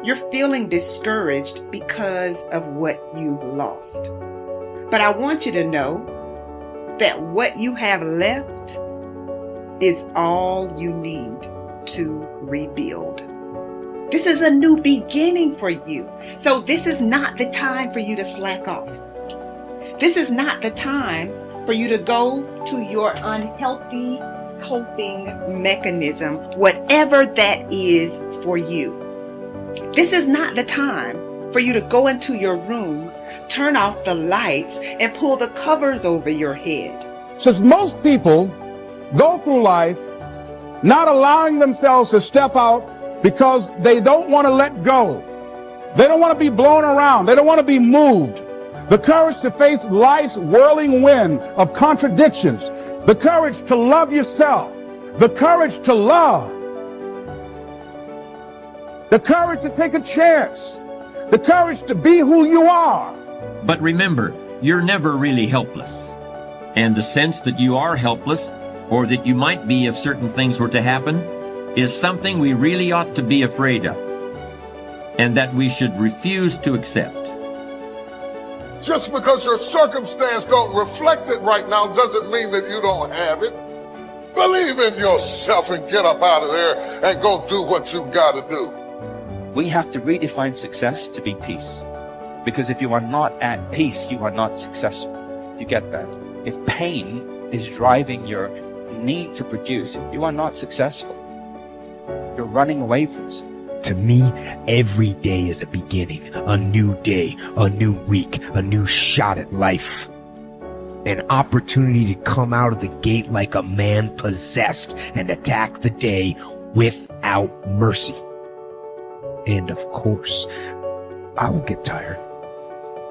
You're feeling discouraged because of what you've lost. But I want you to know that what you have left is all you need to rebuild. This is a new beginning for you. So this is not the time for you to slack off. This is not the time for you to go to your unhealthy coping mechanism, whatever that is for you. This is not the time for you to go into your room, turn off the lights, and pull the covers over your head. Since most people go through life not allowing themselves to step out because they don't want to let go. They don't want to be blown around. They don't want to be moved. The courage to face life's whirling wind of contradictions. The courage to love yourself. The courage to love. The courage to take a chance. The courage to be who you are. But remember, you're never really helpless. And the sense that you are helpless, or that you might be if certain things were to happen, is something we really ought to be afraid of, and that we should refuse to accept. Just because your circumstance don't reflect it right now doesn't mean that you don't have it. Believe in yourself and get up out of there and go do what you gotta do. We have to redefine success to be peace. Because if you are not at peace, you are not successful. If you get that. If pain is driving your need to produce, if you are not successful, you're running away from something. To me, every day is a beginning, a new day, a new week, a new shot at life. An opportunity to come out of the gate like a man possessed and attack the day without mercy. And of course, I will get tired.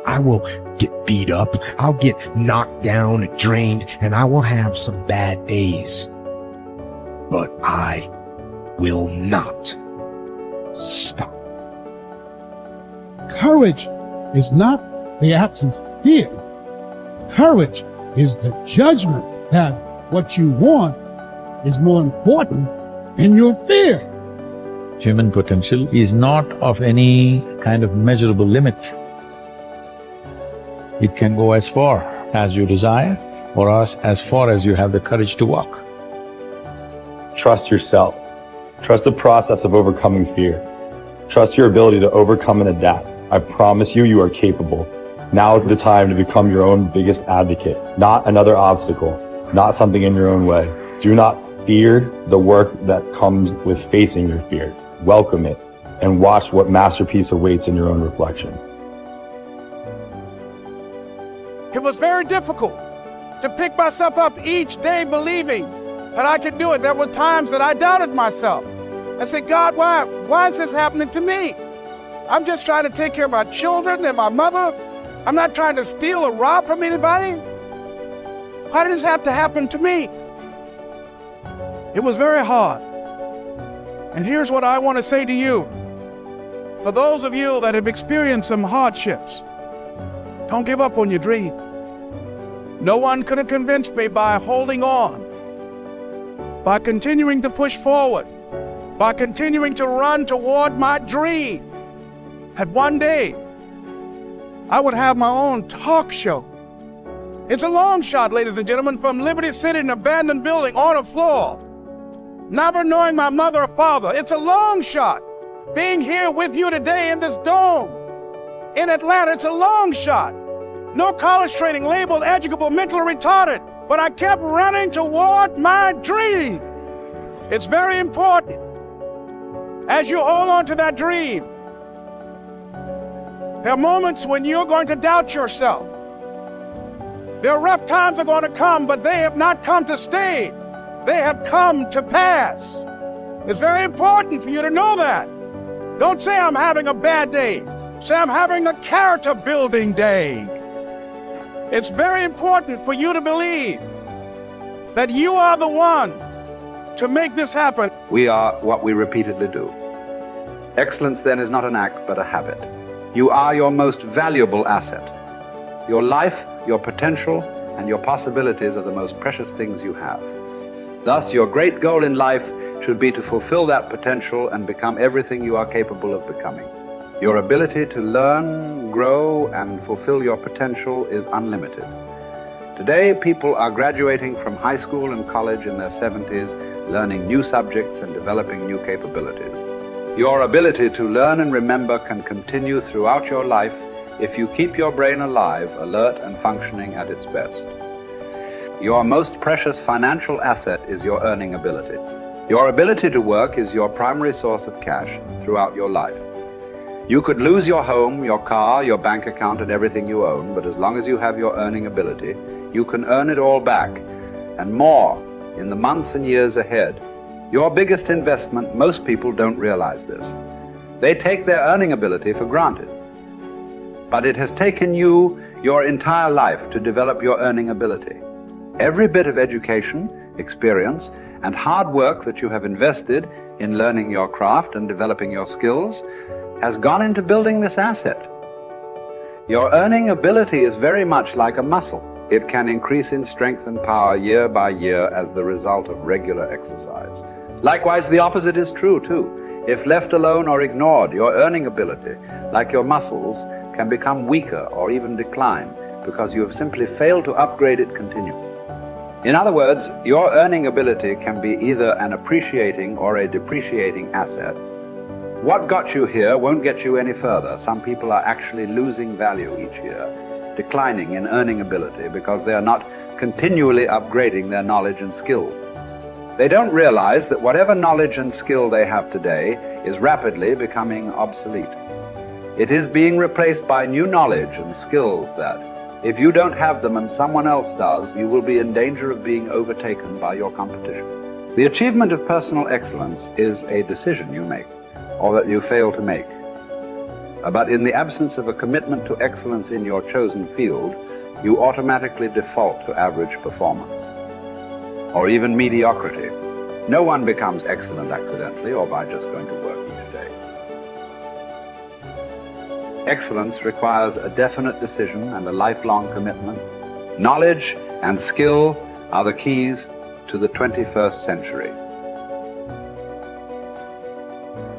I will get beat up. I'll get knocked down and drained, and I will have some bad days. But I will not stop. Courage is not the absence of fear. Courage is the judgment that what you want is more important than your fear. Human potential is not of any kind of measurable limit. It can go as far as you desire, or as far as you have the courage to walk. Trust yourself. Trust the process of overcoming fear. Trust your ability to overcome and adapt. I promise you, you are capable. Now is the time to become your own biggest advocate, not another obstacle, not something in your own way. Do not fear the work that comes with facing your fear. Welcome it and watch what masterpiece awaits in your own reflection. It was very difficult to pick myself up each day believing that I could do it. There were times that I doubted myself. I said, God, why is this happening to me? I'm just trying to take care of my children and my mother. I'm not trying to steal or rob from anybody. Why did this have to happen to me? It was very hard. And here's what I want to say to you. For those of you that have experienced some hardships, don't give up on your dream. No one could have convinced me by holding on, by continuing to push forward, by continuing to run toward my dream, that one day I would have my own talk show. It's a long shot, ladies and gentlemen, from Liberty City, an abandoned building on a floor, never knowing my mother or father. It's a long shot. Being here with you today in this dome in Atlanta, it's a long shot. No college training, labeled educable, mentally retarded, but I kept running toward my dream. It's very important as you hold on to that dream. There are moments when you're going to doubt yourself. There are rough times are going to come, but they have not come to stay. They have come to pass. It's very important for you to know that. Don't say I'm having a bad day. Say I'm having a character building day. It's very important for you to believe that you are the one to make this happen. We are what we repeatedly do. Excellence then is not an act, but a habit. You are your most valuable asset. Your life, your potential, and your possibilities are the most precious things you have. Thus, your great goal in life should should be to fulfill that potential and become everything you are capable of becoming. Your ability to learn, grow, and fulfill your potential is unlimited. Today, people are graduating from high school and college in their 70s, learning new subjects and developing new capabilities. Your ability to learn and remember can continue throughout your life if you keep your brain alive, alert, and functioning at its best. Your most precious financial asset is your earning ability. Your ability to work is your primary source of cash throughout your life. You could lose your home, your car, your bank account, and everything you own, but as long as you have your earning ability, you can earn it all back, and more, in the months and years ahead. Your biggest investment, most people don't realize this. They take their earning ability for granted. But it has taken you your entire life to develop your earning ability. Every bit of education, experience, and hard work that you have invested in learning your craft and developing your skills has gone into building this asset. Your earning ability is very much like a muscle. It can increase in strength and power year by year as the result of regular exercise. Likewise, the opposite is true too. If left alone or ignored, your earning ability, like your muscles, can become weaker or even decline because you have simply failed to upgrade it continually. In other words, your earning ability can be either an appreciating or a depreciating asset. What got you here won't get you any further. Some people are actually losing value each year, declining in earning ability because they are not continually upgrading their knowledge and skill. They don't realize that whatever knowledge and skill they have today is rapidly becoming obsolete. It is being replaced by new knowledge and skills that, if you don't have them and someone else does, you will be in danger of being overtaken by your competition. The achievement of personal excellence is a decision you make, or that you fail to make. But in the absence of a commitment to excellence in your chosen field, you automatically default to average performance, or even mediocrity. No one becomes excellent accidentally or by just going to work each day. Excellence requires a definite decision and a lifelong commitment. Knowledge and skill are the keys to the 21st century.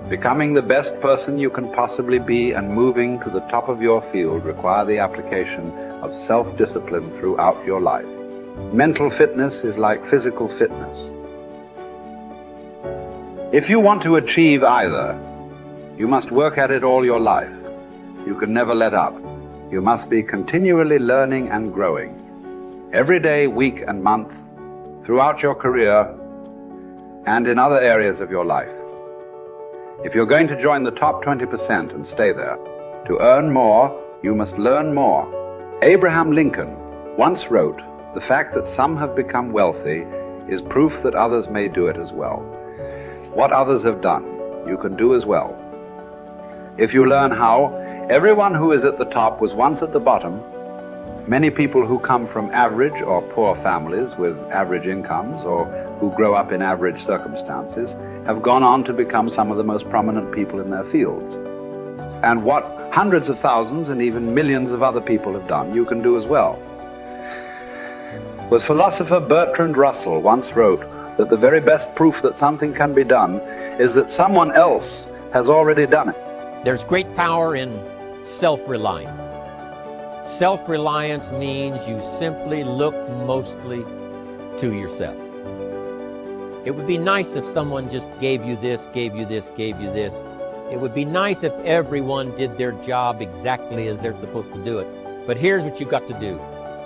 Becoming the best person you can possibly be and moving to the top of your field require the application of self-discipline throughout your life. Mental fitness is like physical fitness. If you want to achieve either, you must work at it all your life. You can never let up. You must be continually learning and growing. Every day, week, and month, throughout your career, and in other areas of your life. If you're going to join the top 20% and stay there, to earn more, you must learn more. Abraham Lincoln once wrote, "The fact that some have become wealthy is proof that others may do it as well." What others have done, you can do as well. If you learn how, everyone who is at the top was once at the bottom. Many people who come from average or poor families with average incomes or who grow up in average circumstances have gone on to become some of the most prominent people in their fields. And what hundreds of thousands and even millions of other people have done, you can do as well. The philosopher Bertrand Russell once wrote that the very best proof that something can be done is that someone else has already done it. There's great power in self-reliance. Self-reliance means you simply look mostly to yourself. It would be nice if someone just gave you this, gave you this, gave you this. It would be nice if everyone did their job exactly as they're supposed to do it. But here's what you've got to do.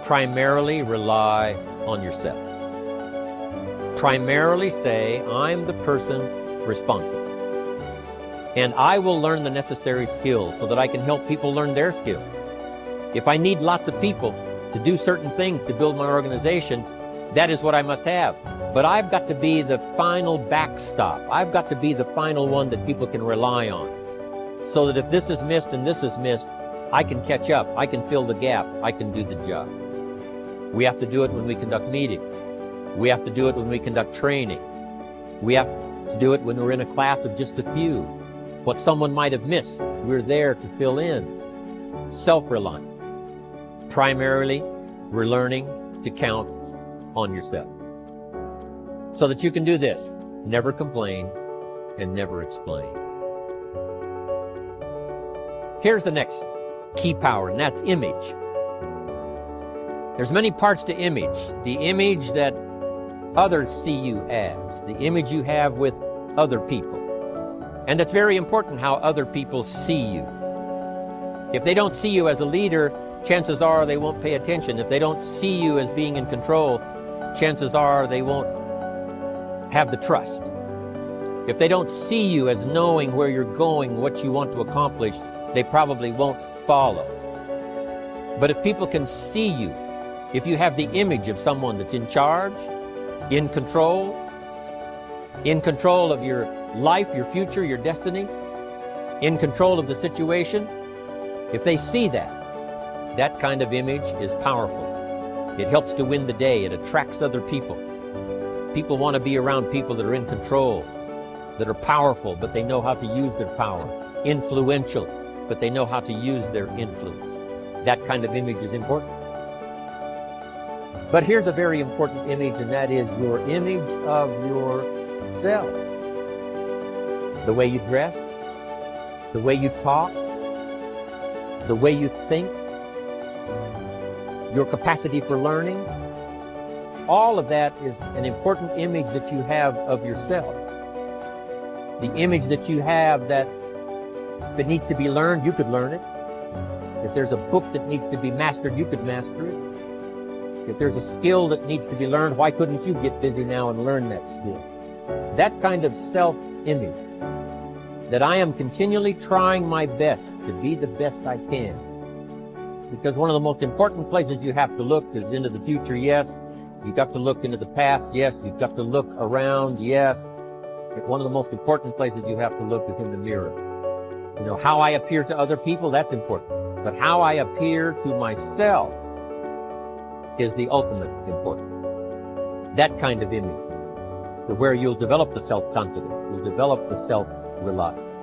Primarily rely on yourself. Primarily say, I'm the person responsible. And I will learn the necessary skills so that I can help people learn their skills. If I need lots of people to do certain things to build my organization, that is what I must have. But I've got to be the final backstop. I've got to be the final one that people can rely on. So that if this is missed and this is missed, I can catch up. I can fill the gap. I can do the job. We have to do it when we conduct meetings. We have to do it when we conduct training. We have to do it when we're in a class of just a few. What someone might have missed, we're there to fill in. Self-reliant. Primarily, we're learning to count on yourself. So that you can do this. never complain, and never explain. Here's the next key power, and that's image. There's many parts to image. The image that others see you as, the image you have with other people. And it's very important how other people see you. If they don't see you as a leader, chances are they won't pay attention. If they don't see you as being in control, chances are they won't have the trust. If they don't see you as knowing where you're going, what you want to accomplish, they probably won't follow. But if people can see you, if you have the image of someone that's in charge, in control of your life, your future, your destiny, in control of the situation, if they see that, that kind of image is powerful. It helps to win the day. It attracts other people. People want to be around people that are in control, that are powerful, but they know how to use their power. Influential, but they know how to use their influence. That kind of image is important. But here's a very important image, and that is your image of yourself. The way you dress, the way you talk, the way you think, your capacity for learning. All of that is an important image that you have of yourself. The image that you have that if it needs to be learned, you could learn it. If there's a book that needs to be mastered, you could master it. If there's a skill that needs to be learned, why couldn't you get busy now and learn that skill? That kind of self-image, that I am continually trying my best to be the best I can. Because one of the most important places you have to look is into the future, yes. You've got to look into the past, yes. You've got to look around, yes. But one of the most important places you have to look is in the mirror. You know, how I appear to other people, that's important. But how I appear to myself is the ultimate important. That kind of image, to where you'll develop the self-confidence, you'll develop the self-reliance.